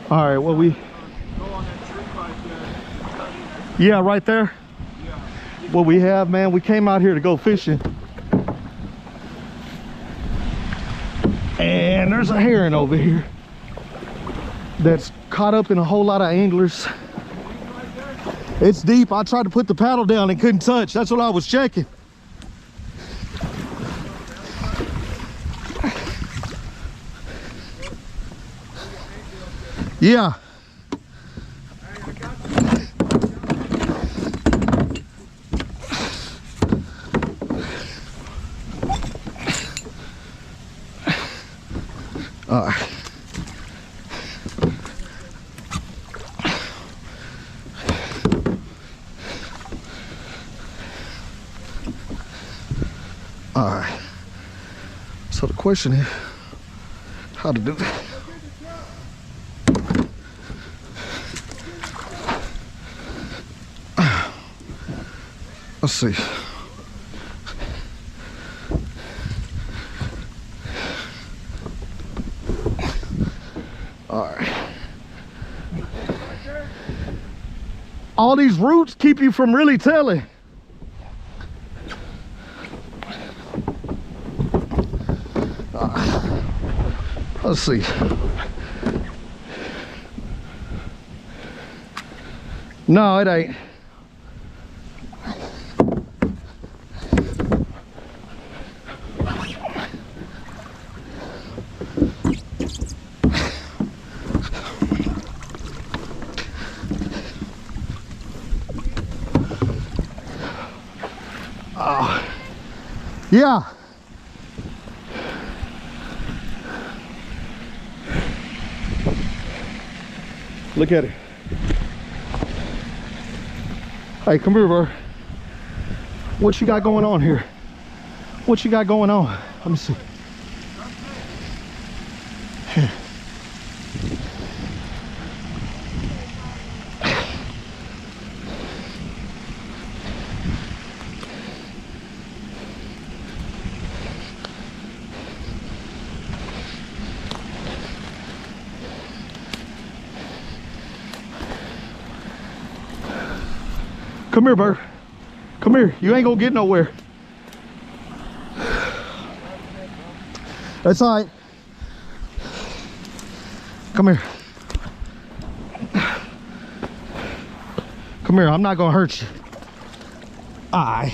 All right, well, we... Yeah, right there. What we have, man, we came out here to go fishing. And there's a herring over here that's caught up in a whole lot of anglers. It's deep. I tried to put the paddle down and couldn't touch. That's what I was checking. Yeah. All right. All right. So the question is how to do that. Let's see. All right. All these roots keep you from really telling. Let's see. No, it ain't. Yeah. Look at it. Hey, come here, bro. What you got going on here? What you got going on? Let me see. Come here, Bert. Come here. You ain't gonna get nowhere. That's all right. Come here. Come here. I'm not gonna hurt you. All right.